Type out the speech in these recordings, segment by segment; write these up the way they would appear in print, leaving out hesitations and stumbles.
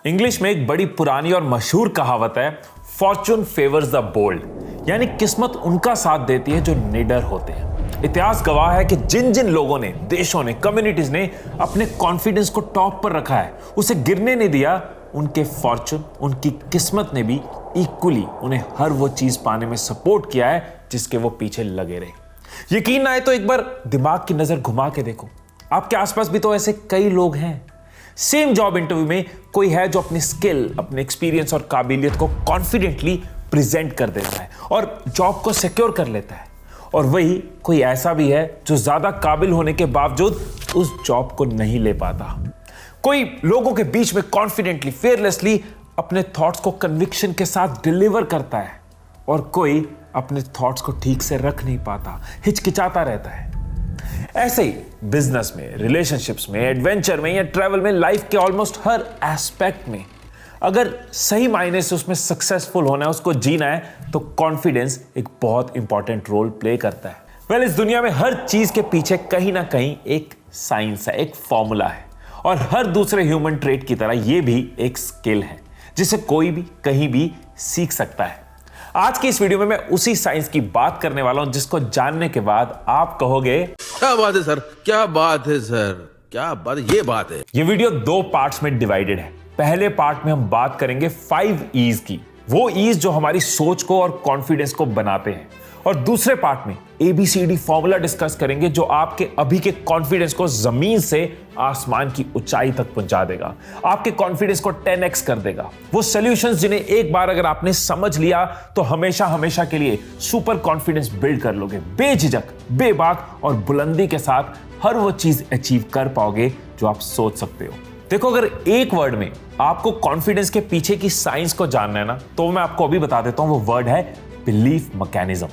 English में एक बड़ी पुरानी और मशहूर कहावत है, फॉर्चून फेवर्स द बोल्ड, यानी किस्मत उनका साथ देती है जो निडर होते हैं। इतिहास गवाह है कि जिन जिन लोगों ने, देशों ने, कम्युनिटीज ने अपने कॉन्फिडेंस को टॉप पर रखा है, उसे गिरने नहीं दिया, उनके फॉर्चून, उनकी किस्मत ने भी इक्वली उन्हें हर वो चीज पाने में सपोर्ट किया है जिसके वो पीछे लगे रहे। यकीन ना आए तो एक बार दिमाग की नजर घुमा के देखो, आपके आसपास भी तो ऐसे कई लोग हैं। सेम जॉब इंटरव्यू में कोई है जो अपनी स्किल, अपने एक्सपीरियंस और काबिलियत को कॉन्फिडेंटली प्रेजेंट कर देता है और जॉब को सिक्योर कर लेता है, और वही कोई ऐसा भी है जो ज्यादा काबिल होने के बावजूद उस जॉब को नहीं ले पाता। कोई लोगों के बीच में कॉन्फिडेंटली, फेयरलेसली अपने थॉट्स को कन्विक्शन के साथ डिलीवर करता है, और कोई अपने थॉट्स को ठीक से रख नहीं पाता, हिचकिचाता रहता है। ऐसे ही बिजनेस में, रिलेशनशिप्स में, एडवेंचर में या ट्रैवल में, लाइफ के ऑलमोस्ट हर एस्पेक्ट में अगर सही मायने से उसमें सक्सेसफुल होना है, उसको जीना है, तो कॉन्फिडेंस एक बहुत इंपॉर्टेंट रोल प्ले करता है। इस दुनिया में हर चीज के पीछे कहीं ना कहीं एक साइंस है, एक फॉर्मूला है, और हर दूसरे ह्यूमन ट्रेट की तरह यह भी एक स्किल है जिसे कोई भी कहीं भी सीख सकता है। आज की इस वीडियो में मैं उसी साइंस की बात करने वाला हूं जिसको जानने के बाद आप कहोगे, क्या बात है सर, क्या बात है सर, क्या बात, ये बात है। ये वीडियो 2 पार्ट्स में डिवाइडेड है। पहले पार्ट में हम बात करेंगे 5 E's की, वो ईज जो हमारी सोच को और कॉन्फिडेंस को बनाते हैं, और दूसरे पार्ट में ABCD फॉर्मूला डिस्कस करेंगे जो आपके अभी के कॉन्फिडेंस को जमीन से आसमान की ऊंचाई तक पहुंचा देगा, आपके कॉन्फिडेंस को 10x कर देगा। वो सॉल्यूशंस जिन्हें एक बार अगर आपने समझ लिया तो हमेशा हमेशा के लिए सुपर कॉन्फिडेंस बिल्ड कर लोगे, बेझिझक, बेबाक और बुलंदी के साथ हर वो चीज अचीव कर पाओगे जो आप सोच सकते हो। देखो, अगर एक वर्ड में आपको कॉन्फिडेंस के पीछे की साइंस को जानना है ना, तो मैं आपको अभी बता देता हूं, वो वर्ड है बिलीफ मैकेनिज्म।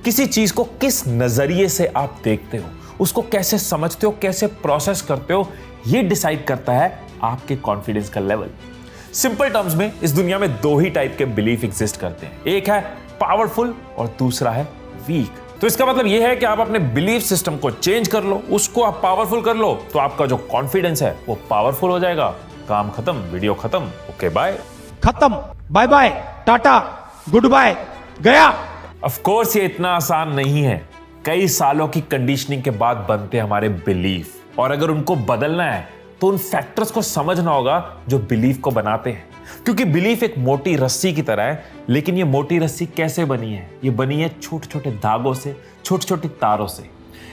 किसी चीज को किस नजरिए से आप देखते हो, उसको कैसे समझते हो, कैसे प्रोसेस करते हो, यह डिसाइड करता है आपके कॉन्फिडेंस का लेवल। सिंपल टर्म्स में इस दुनिया में 2 ही टाइप के बिलीफ एग्जिस्ट करते हैं, एक है पावरफुल और दूसरा है वीक। तो इसका मतलब यह है कि आप अपने बिलीफ सिस्टम को चेंज कर लो, उसको आप पावरफुल कर लो, तो आपका जो कॉन्फिडेंस है वो पावरफुल हो जाएगा। काम खत्म, वीडियो खत्म, ओके बाय, खत्म, bye bye, tata, goodbye, गया। ऑफ कोर्स ये इतना आसान नहीं है। कई सालों की कंडीशनिंग के बाद बनते हमारे बिलीफ, और अगर उनको बदलना है तो उन फैक्टर्स को समझना होगा जो बिलीफ को बनाते हैं। क्योंकि बिलीफ एक मोटी रस्सी की तरह है, लेकिन ये मोटी रस्सी कैसे बनी है? ये बनी है छोटे छोटे धागों से, छोटी छोटी तारों से।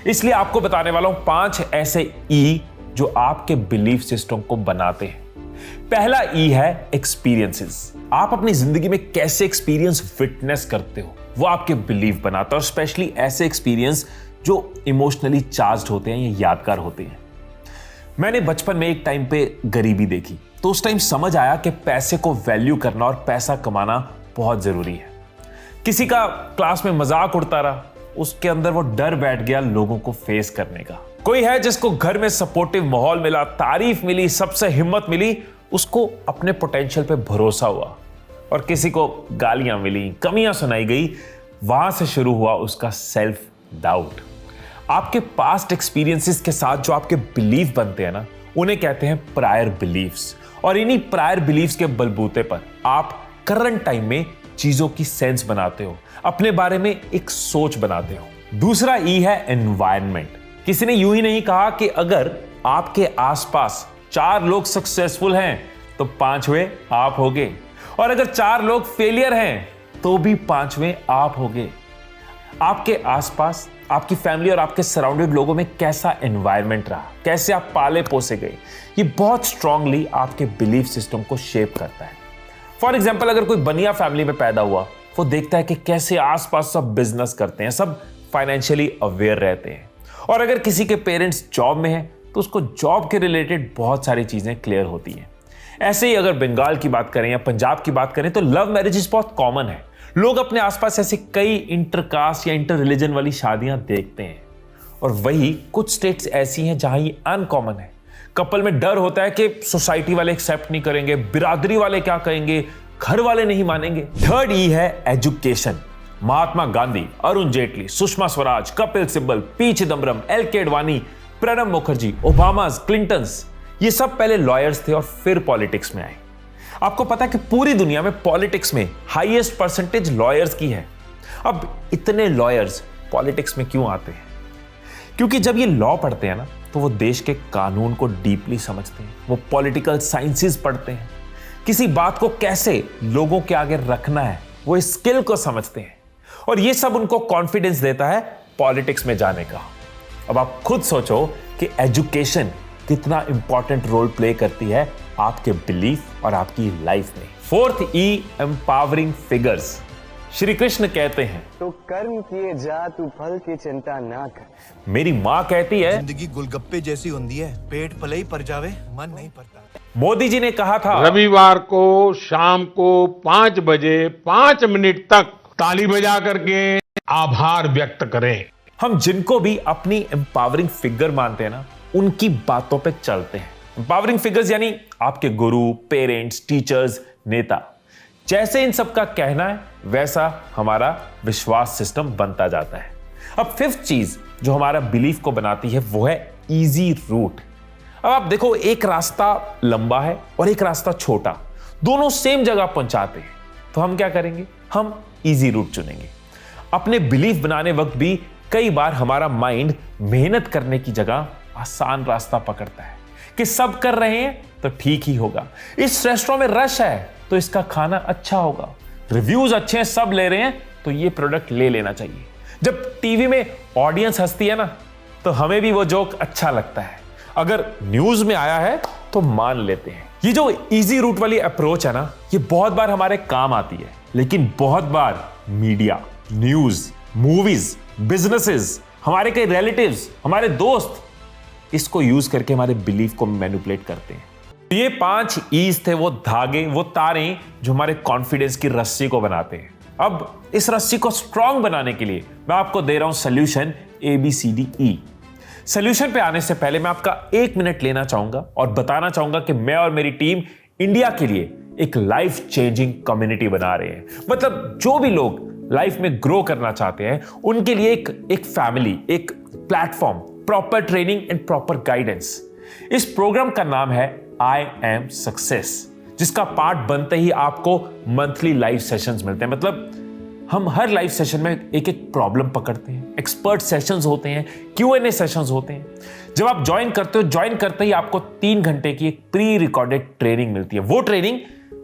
इसलिए आपको बताने वाला हूं 5 ऐसे ई जो आपके बिलीफ सिस्टम को बनाते हैं। पहला ई है एक्सपीरियंसेस। आप अपनी जिंदगी में कैसे एक्सपीरियंस विटनेस करते हो, वो आपके बिलीफ बनाता है, और स्पेशली ऐसे एक्सपीरियंस जो इमोशनली चार्ज्ड होते हैं या यादगार होते हैं। मैंने बचपन में एक टाइम पे गरीबी देखी, तो उस टाइम समझ आया कि पैसे को वैल्यू करना और पैसा कमाना बहुत जरूरी है। किसी का क्लास में मजाक उड़ता रहा, उसके अंदर वो डर बैठ गया लोगों को फेस करने का। कोई है जिसको घर में सपोर्टिव माहौल मिला, तारीफ मिली, सबसे हिम्मत मिली, उसको अपने पोटेंशियल पे भरोसा हुआ। और किसी को गालियां मिली, कमियां सुनाई गई, वहां से शुरू हुआ उसका सेल्फ डाउट। आपके पास्ट एक्सपीरियंसेस के साथ जो आपके बिलीफ बनते हैं ना, उन्हें कहते हैं प्रायर बिलीफ्स, और इन्हीं प्रायर बिलीफ्स के बलबूते पर आप करंट टाइम में चीजों की सेंस बनाते हो, अपने बारे में एक सोच बनाते हो। दूसरा ई है एनवायरनमेंट। किसी ने यूं ही नहीं कहा कि अगर आपके आसपास 4 लोग सक्सेसफुल हैं तो 5वें आप होगे, और अगर 4 लोग फेलियर हैं तो भी 5वें आप होगे। आपके आसपास, आपकी फैमिली और आपके सराउंडेड लोगों में कैसा एनवायरनमेंट रहा, कैसे आप पाले पोसे गए, ये बहुत स्ट्रांगली आपके बिलीफ सिस्टम को शेप करता है। फॉर एग्जाम्पल, अगर कोई बनिया फैमिली में पैदा हुआ, वो देखता है कि कैसे आसपास सब बिजनेस करते हैं, सब फाइनेंशियली अवेयर रहते हैं, और अगर किसी के पेरेंट्स जॉब में हैं तो उसको जॉब के रिलेटेड बहुत सारी चीजें क्लियर होती हैं। ऐसे ही अगर बंगाल की बात करें या पंजाब की बात करें तो लव मैरिजेस बहुत कॉमन है। लोग अपने आसपास ऐसे कई इंटरकास्ट या इंटर रिलीजन वाली शादियां देखते हैं, और वही कुछ स्टेट्स ऐसी हैं जहां ये अनकॉमन है। कपल में डर होता है कि सोसाइटी वाले एक्सेप्ट नहीं करेंगे, बिरादरी वाले क्या कहेंगे, घर वाले नहीं मानेंगे। थर्ड ई है education. Mahatma Gandhi, Arun Jaitley, Sushma Swaraj, Kapil Sibal, P Chidambaram, L के अडवाणी, प्रणब मुखर्जी, ओबामा, क्लिंटन, ये सब पहले लॉयर्स थे और फिर पॉलिटिक्स में आए। आपको पता है कि पूरी दुनिया में पॉलिटिक्स में हाईएस्ट परसेंटेज लॉयर्स की है। अब इतने लॉयर्स पॉलिटिक्स में क्यों आते हैं? क्योंकि जब ये लॉ पढ़ते हैं ना, तो वो देश के कानून को डीपली समझते हैं, वो पॉलिटिकल साइंसेस पढ़ते हैं, किसी बात को कैसे लोगों के आगे रखना है वो इस स्किल को समझते हैं, और ये सब उनको कॉन्फिडेंस देता है पॉलिटिक्स में जाने का। अब आप खुद सोचो कि एजुकेशन कितना इंपॉर्टेंट रोल प्ले करती है आपके बिलीफ और आपकी लाइफ में। फोर्थ ई, एम्पावरिंग फिगर्स। श्री कृष्ण कहते हैं, तो कर्म किए जा तू फल की चिंता ना कर। मेरी मां कहती है, जिंदगी गुलगप्पे जैसी होती है, पेट भले ही पर जावे मन नहीं पड़ता। मोदी जी ने कहा था, रविवार को शाम को 5 बजे 5 मिनट तक ताली बजा करके आभार व्यक्त करें। हम जिनको भी अपनी एम्पावरिंग फिगर मानते हैं ना, उनकी बातों पे चलते हैं। एम्पावरिंग फिगर्स यानी आपके गुरु, पेरेंट्स, टीचर्स, नेता। जैसे इन सब का कहना है वैसा हमारा विश्वास सिस्टम बनता जाता है। अब फिफ्थ चीज जो हमारा बिलीफ को बनाती है वो है इजी रूट। अब आप देखो, एक रास्ता लंबा है और एक रास्ता छोटा, दोनों सेम जगह पहुंचाते हैं, तो हम क्या करेंगे? हम इजी रूट चुनेंगे। अपने बिलीफ बनाने वक्त भी कई बार हमारा माइंड मेहनत करने की जगह आसान रास्ता पकड़ता है कि सब कर रहे हैं तो ठीक ही होगा, इस रेस्टोरेंट में रश है तो इसका खाना अच्छा होगा, रिव्यूज अच्छे हैं, सब ले रहे हैं तो ये प्रोडक्ट ले लेना चाहिए। जब टीवी में ऑडियंस हंसती है ना, तो हमें भी वो जोक अच्छा लगता है, अगर न्यूज में आया है तो मान लेते हैं। ये जो इजी रूट वाली अप्रोच है ना, ये बहुत बार हमारे काम आती है, लेकिन बहुत बार मीडिया, न्यूज, मूवीज, बिजनेसेस, हमारे कई रिलेटिव्स, हमारे दोस्त इसको यूज करके हमारे बिलीफ को मैनिपुलेट करते हैं। ये 5 ईज थे, वो धागे, वो तारें जो हमारे कॉन्फिडेंस की रस्सी को बनाते हैं। अब इस रस्सी को स्ट्रांग बनाने के लिए मैं आपको दे रहा हूं सोल्यूशन ABCDE। सोल्यूशन पे आने से पहले मैं आपका 1 मिनट लेना चाहूंगा और बताना चाहूंगा कि मैं और मेरी टीम इंडिया के लिए एक लाइफ चेंजिंग कम्युनिटी बना रहे हैं। मतलब जो भी लोग लाइफ में ग्रो करना चाहते हैं उनके लिए एक फैमिली, एक platform, proper training and proper guidance. इस प्रोग्राम का नाम है आई एम सक्सेस, जिसका पार्ट बनते ही आपको मंथली लाइव सेशंस मिलते हैं। मतलब हम हर लाइव सेशन में एक एक प्रॉब्लम पकड़ते हैं, एक्सपर्ट सेशंस होते हैं, Q&A सेशंस होते हैं। जब आप ज्वाइन करते हो, ज्वाइन करते ही आपको 3 घंटे की एक प्री रिकॉर्डेड ट्रेनिंग मिलती है। वो ट्रेनिंग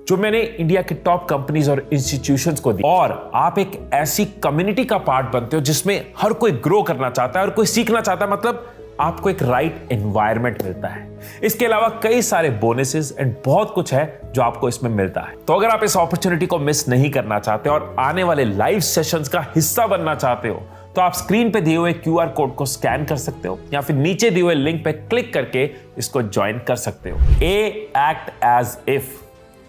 जो मैंने इंडिया के टॉप कंपनीज और इंस्टीट्यूशंस को दी, और आप एक ऐसी कम्युनिटी का पार्ट बनते हो जिसमें हर कोई ग्रो करना चाहता है और कोई सीखना चाहता है। मतलब आपको एक राइट एनवायरनमेंट मिलता है। इसके अलावा कई सारे बोनसेस एंड बहुत कुछ है जो आपको इसमें मिलता है। तो अगर आप इस अपॉर्चुनिटी को मिस नहीं करना चाहते और आने वाले लाइव सेशंस का हिस्सा बनना चाहते हो, तो आप स्क्रीन पे दिए हुए QR कोड को स्कैन कर सकते हो या फिर नीचे दिए हुए लिंक पे क्लिक करके इसको ज्वाइन कर सकते हो। Act as if,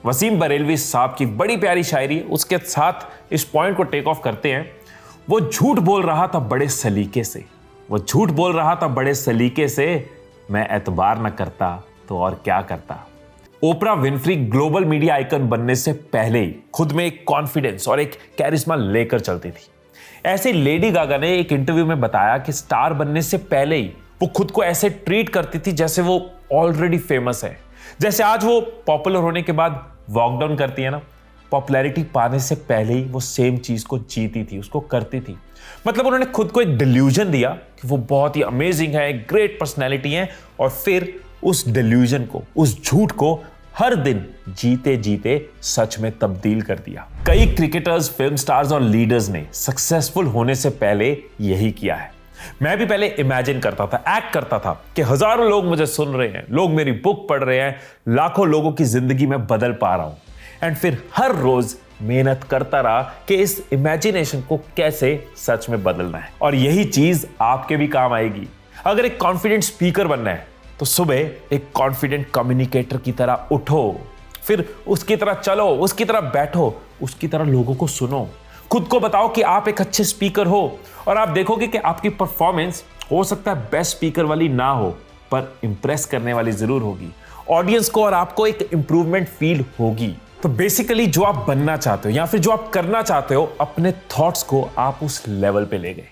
Wasim Barelvi साहब की बड़ी प्यारी शायरी, उसके साथ इस पॉइंट को टेक ऑफ करते हैं। वो झूठ बोल रहा था बड़े सलीके से, वो झूठ बोल रहा था बड़े सलीके से, मैं एतबार न करता तो और क्या करता। ओपरा विनफ्री ग्लोबल मीडिया आइकन बनने से पहले ही खुद में एक कॉन्फिडेंस और एक कैरिश्मा लेकर चलती थी। ऐसे लेडी गागा ने एक इंटरव्यू में बताया कि स्टार बनने से पहले ही वो खुद को ऐसे ट्रीट करती थी जैसे वो ऑलरेडी फेमस है। जैसे आज वो पॉपुलर होने के बाद वॉक डाउन करती है ना, पॉपुलैरिटी पाने से पहले ही वो सेम चीज को जीती थी, उसको करती थी। मतलब उन्होंने खुद को एक डिल्यूजन दिया कि वो बहुत ही अमेजिंग है, ग्रेट पर्सनैलिटी है, और फिर उस डिल्यूजन को, उस झूठ को हर दिन जीते जीते सच में तब्दील कर दिया। कई क्रिकेटर्स, फिल्म स्टार्स और लीडर्स ने सक्सेसफुल होने से पहले यही किया है। मैं भी पहले इमेजिन करता था, एक्ट करता था कि हजारों लोग मुझे सुन रहे हैं, लोग मेरी बुक पढ़ रहे हैं, लाखों लोगों की जिंदगी में बदल पा रहा हूं। एंड फिर हर रोज मेहनत करता रहा कि इस इमेजिनेशन को कैसे सच में बदलना है। और यही चीज आपके भी काम आएगी। अगर एक कॉन्फिडेंट स्पीकर बनना है तो सुबह एक कॉन्फिडेंट कम्युनिकेटर की तरह उठो, फिर उसकी तरह चलो, उसकी तरह बैठो, उसकी तरह लोगों को सुनो, खुद को बताओ कि आप एक अच्छे स्पीकर हो, और आप देखोगे कि आपकी परफॉर्मेंस हो सकता है बेस्ट स्पीकर वाली ना हो, पर इंप्रेस करने वाली जरूर होगी। ऑडियंस को और आपको एक इंप्रूवमेंट फील होगी। तो बेसिकली जो आप बनना चाहते हो या फिर जो आप करना चाहते हो, अपने थॉट्स को आप उस लेवल पे ले गए।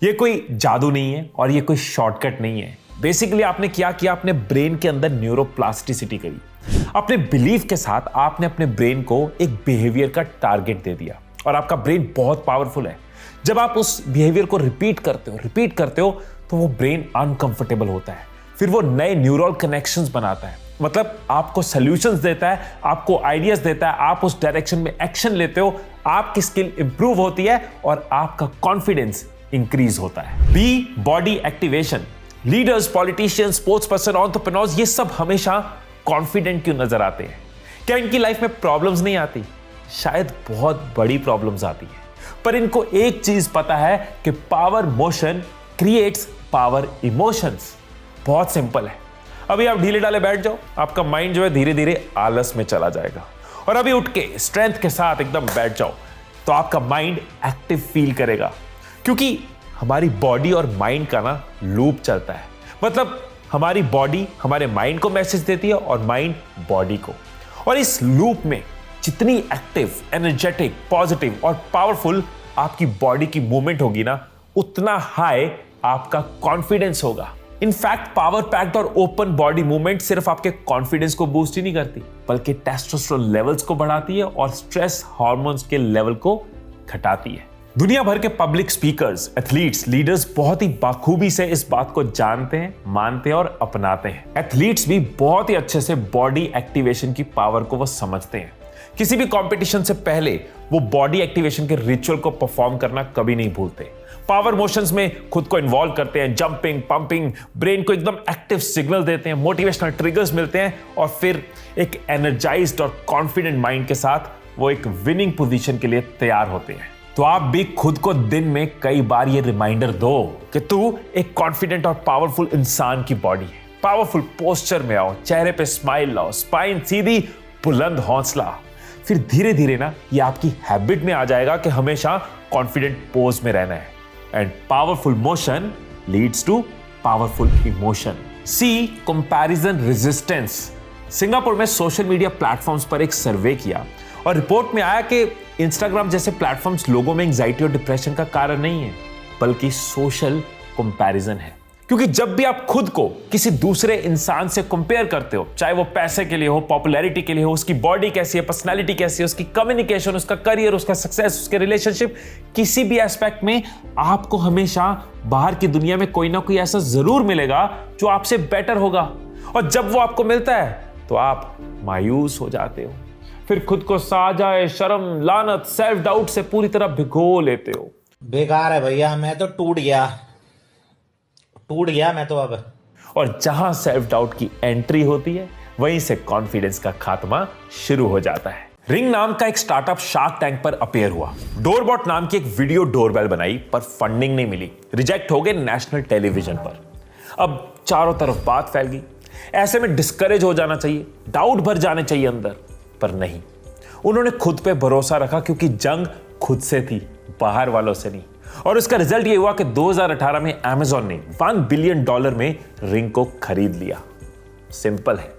ये कोई जादू नहीं है और ये कोई शॉर्टकट नहीं है। बेसिकली आपने क्या किया, अपने ब्रेन के अंदर न्यूरोप्लास्टिसिटी करी। अपने बिलीफ के साथ आपने अपने ब्रेन को एक बिहेवियर का टारगेट दे दिया और आपका ब्रेन बहुत पावरफुल है। जब आप उस बिहेवियर को रिपीट करते हो तो वो ब्रेन अनकंफर्टेबल होता है, फिर वो नए न्यूरल कनेक्शंस बनाता है, मतलब आपको सॉल्यूशंस देता है, आपको आइडियाज देता है, आप उस डायरेक्शन में एक्शन लेते हो, आपकी स्किल इंप्रूव होती है और आपका कॉन्फिडेंस इंक्रीज होता है। B body activation. Leaders, politicians, sports person, entrepreneurs, ये सब हमेशा कॉन्फिडेंट क्यों नजर आते हैं? क्या इनकी लाइफ में प्रॉब्लम्स नहीं आती? शायद बहुत बड़ी प्रॉब्लम्स आती है, पर इनको एक चीज पता है कि power motion creates power emotions. बहुत सिंपल है। अभी आप ढीले ढाले बैठ जाओ, आपका माइंड जो है धीरे धीरे आलस में चला जाएगा, और अभी उठ के स्ट्रेंथ के साथ एकदम बैठ जाओ तो आपका माइंड एक्टिव फील करेगा, क्योंकि हमारी बॉडी और माइंड का ना लूप चलता है। मतलब हमारी बॉडी हमारे माइंड को मैसेज देती है और माइंड बॉडी को, और इस लूप में जितनी एक्टिव, एनर्जेटिक, पॉजिटिव और पावरफुल आपकी बॉडी की मूवमेंट होगी ना, उतना हाई आपका कॉन्फिडेंस होगा। इनफैक्ट पावर पैक्ड और ओपन बॉडी मूवमेंट सिर्फ आपके कॉन्फिडेंस को बूस्ट ही नहीं करती, बल्कि टेस्टोस्टेरोन लेवल्स को बढ़ाती है और स्ट्रेस हार्मोन्स के लेवल को घटाती है। दुनिया भर के पब्लिक स्पीकर्स, एथलीट्स, लीडर्स बहुत ही बाखूबी से इस बात को जानते हैं, मानते हैं और अपनाते हैं। एथलीट्स भी बहुत ही अच्छे से बॉडी एक्टिवेशन की पावर को वो समझते हैं। किसी भी कंपटीशन से पहले वो बॉडी एक्टिवेशन के रिचुअल को परफॉर्म करना कभी नहीं भूलते। पावर मोशंस में खुद को इन्वॉल्व करते हैं, जंपिंग, पंपिंग, ब्रेन को एकदम एक्टिव सिग्नल देते हैं, मोटिवेशनल ट्रिगर्स मिलते हैं, और फिर एक एनर्जाइज्ड और कॉन्फिडेंट माइंड के साथ वो एक विनिंग पोजीशन के लिए तैयार होते हैं। तो आप भी खुद को दिन में कई बार ये रिमाइंडर दो कि तू एक कॉन्फिडेंट और पावरफुल इंसान की बॉडी है। पावरफुल पोस्चर में आओ, चेहरे पे स्माइल लाओ, स्पाइन सीधी, बुलंद हौसला। फिर धीरे धीरे ना ये आपकी हैबिट में आ जाएगा कि हमेशा कॉन्फिडेंट पोज में रहना है। And powerful motion leads to powerful emotion. C comparison resistance. Singapore में सोशल मीडिया प्लेटफॉर्म्स पर एक सर्वे किया और रिपोर्ट में आया कि इंस्टाग्राम जैसे प्लेटफॉर्म्स लोगों में एंजाइटी और डिप्रेशन का कारण नहीं है, बल्कि सोशल कंपैरिजन है। क्योंकि जब भी आप खुद को किसी दूसरे इंसान से कंपेयर करते हो, चाहे वो पैसे के लिए हो, पॉपुलैरिटी के लिए हो, उसकी बॉडी कैसी है, पर्सनैलिटी कैसी है, उसकी कम्युनिकेशन, उसका करियर, उसका सक्सेस, उसके रिलेशनशिप, किसी भी एस्पेक्ट में आपको हमेशा बाहर की दुनिया में कोई ना कोई ऐसा जरूर मिलेगा जो आपसे बेटर होगा, और जब वो आपको मिलता है तो आप मायूस हो जाते हो। फिर खुद को साजाए, शर्म, लानत, सेल्फ डाउट से पूरी तरह भिगो लेते हो। बेकार है भैया, मैं तो टूट गया मैं तो अब। और जहां सेल्फ डाउट की एंट्री होती है, वहीं से कॉन्फिडेंस का खात्मा शुरू हो जाता है। रिंग नाम का एक स्टार्टअप शार्क टैंक पर अपीयर हुआ। डोरबॉट नाम की एक वीडियो डोरबेल बनाई, पर फंडिंग नहीं मिली, रिजेक्ट हो गए नेशनल टेलीविजन पर। अब चारों तरफ बात फैल गई। ऐसे में डिस्करेज हो जाना चाहिए, डाउट भर जाने चाहिए अंदर, पर नहीं। उन्होंने खुद पे भरोसा रखा, क्योंकि जंग खुद से थी, बाहर वालों से नहीं। और उसका रिजल्ट ये हुआ कि 2018 में अमेज़न ने $1 बिलियन में रिंग को खरीद लिया। सिंपल है,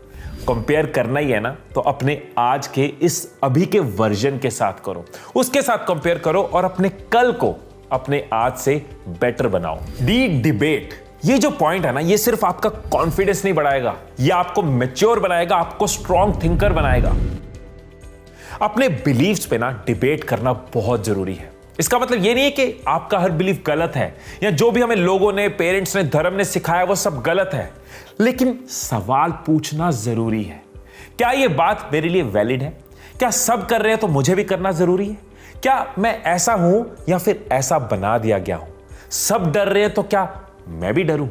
कंपेयर करना ही है ना, तो अपने आज के इस अभी के वर्जन के साथ करो, उसके साथ कंपेयर करो और अपने कल को अपने आज से बेटर बनाओ। डिबेट। ये जो पॉइंट है ना, ये सिर्फ आपका कॉन्फिडेंस नहीं बढ़ाएगा, ये आपको मैच्योर बनाएगा, आपको स्ट्रॉन्ग थिंकर बनाएगा। अपने बिलीव्स पे ना डिबेट करना बहुत जरूरी है। इसका मतलब ये नहीं है कि आपका हर बिलीफ गलत है, या जो भी हमें लोगों ने, पेरेंट्स ने, धर्म ने सिखाया वो सब गलत है, लेकिन सवाल पूछना जरूरी है। क्या ये बात मेरे लिए वैलिड है? क्या सब कर रहे हैं तो मुझे भी करना जरूरी है? क्या मैं ऐसा हूं या फिर ऐसा बना दिया गया हूं? सब डर रहे हैं तो क्या मैं भी डरूं?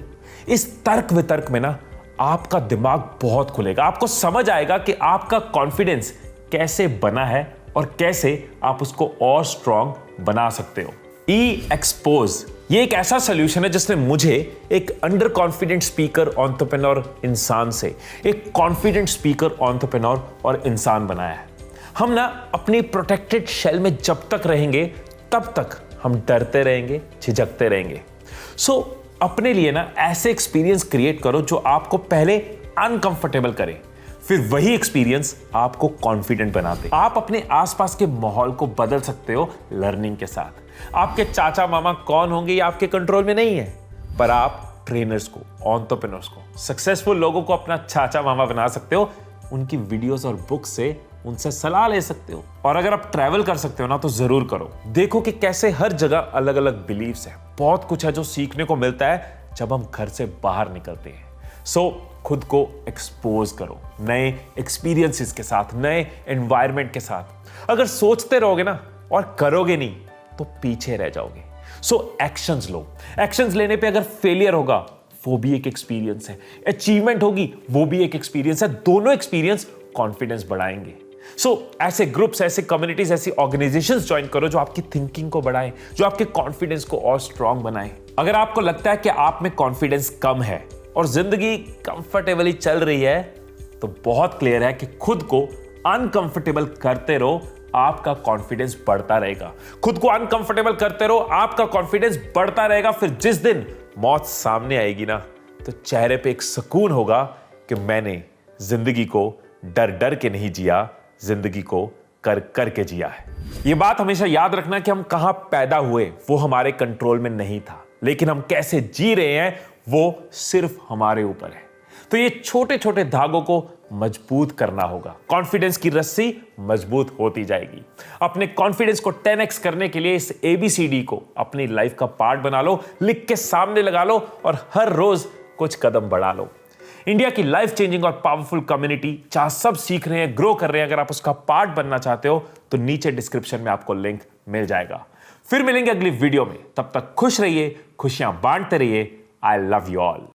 इस तर्क वितर्क में ना आपका दिमाग बहुत खुलेगा, आपको समझ आएगा कि आपका कॉन्फिडेंस कैसे बना है और कैसे आप उसको और स्ट्रॉन्ग बना सकते हो। एक्सपोज। ये एक ऐसा सोल्यूशन है जिसने मुझे एक अंडर कॉन्फिडेंट स्पीकर, एंटरप्रेन्योर इंसान से एक कॉन्फिडेंट स्पीकर, एंटरप्रेन्योर और इंसान बनाया है। हम ना अपनी प्रोटेक्टेड शेल में जब तक रहेंगे तब तक हम डरते रहेंगे, झिझकते रहेंगे। सो अपने लिए ना ऐसे एक्सपीरियंस क्रिएट करो जो आपको पहले अनकंफर्टेबल करे, फिर वही एक्सपीरियंस आपको कॉन्फिडेंट बनाते। आप अपने आसपास के माहौल को बदल सकते हो लर्निंग के साथ। आपके चाचा मामा कौन होंगे ये आपके कंट्रोल में नहीं है, पर आप ट्रेनर्स को, एंटरप्रेन्योर्स को, सक्सेसफुल लोगों को अपना चाचा मामा बना सकते हो, उनकी वीडियोस और बुक से उनसे सलाह ले सकते हो। और अगर आप ट्रैवल कर सकते हो ना तो जरूर करो। देखो कि कैसे हर जगह अलग अलग बिलीव्स हैं। बहुत कुछ है जो सीखने को मिलता है जब हम घर से बाहर निकलते हैं। सो खुद को एक्सपोज करो नए एक्सपीरियंसेस के साथ, नए एनवायरनमेंट के साथ। अगर सोचते रहोगे ना और करोगे नहीं तो पीछे रह जाओगे। सो एक्शंस लो। एक्शंस लेने पे अगर फेलियर होगा वो भी एक एक्सपीरियंस है, अचीवमेंट होगी वो भी एक एक्सपीरियंस है। दोनों एक्सपीरियंस कॉन्फिडेंस बढ़ाएंगे। ऐसे ग्रुप्स, ऐसे कम्युनिटीज, ऐसी ऑर्गेनाइजेशंस ज्वाइन करो जो आपकी थिंकिंग को बढ़ाए, जो आपके कॉन्फिडेंस को और स्ट्रांग बनाए। अगर आपको लगता है कि आप में कॉन्फिडेंस कम है और जिंदगी कंफर्टेबली चल रही है तो बहुत क्लियर है कि खुद को अनकंफर्टेबल करते रहो, आपका कॉन्फिडेंस बढ़ता रहेगा। खुद को अनकंफर्टेबल करते रहो, आपका कॉन्फिडेंस बढ़ता रहेगा। फिर जिस दिन मौत सामने आएगी ना तो चेहरे पे एक सुकून होगा कि मैंने जिंदगी को डर डर के नहीं जिया, जिंदगी को कर कर के जिया है। यह बात हमेशा याद रखना कि हम कहां पैदा हुए वो हमारे कंट्रोल में नहीं था, लेकिन हम कैसे जी रहे हैं वो सिर्फ हमारे ऊपर है। तो ये छोटे छोटे धागों को मजबूत करना होगा। कॉन्फिडेंस की रस्सी मजबूत होती जाएगी। अपने कॉन्फिडेंस को 10x करने के लिए इस ABCD को अपनी लाइफ का पार्ट बना लो, लिख के सामने लगा लो और हर रोज कुछ कदम बढ़ा लो। इंडिया की लाइफ चेंजिंग और पावरफुल कम्युनिटी जहां सब सीख रहे हैं, ग्रो कर रहे हैं, अगर आप उसका पार्ट बनना चाहते हो तो नीचे डिस्क्रिप्शन में आपको लिंक मिल जाएगा। फिर मिलेंगे अगली वीडियो में। तब तक खुश रहिए, खुशियां बांटते रहिए। I love you all.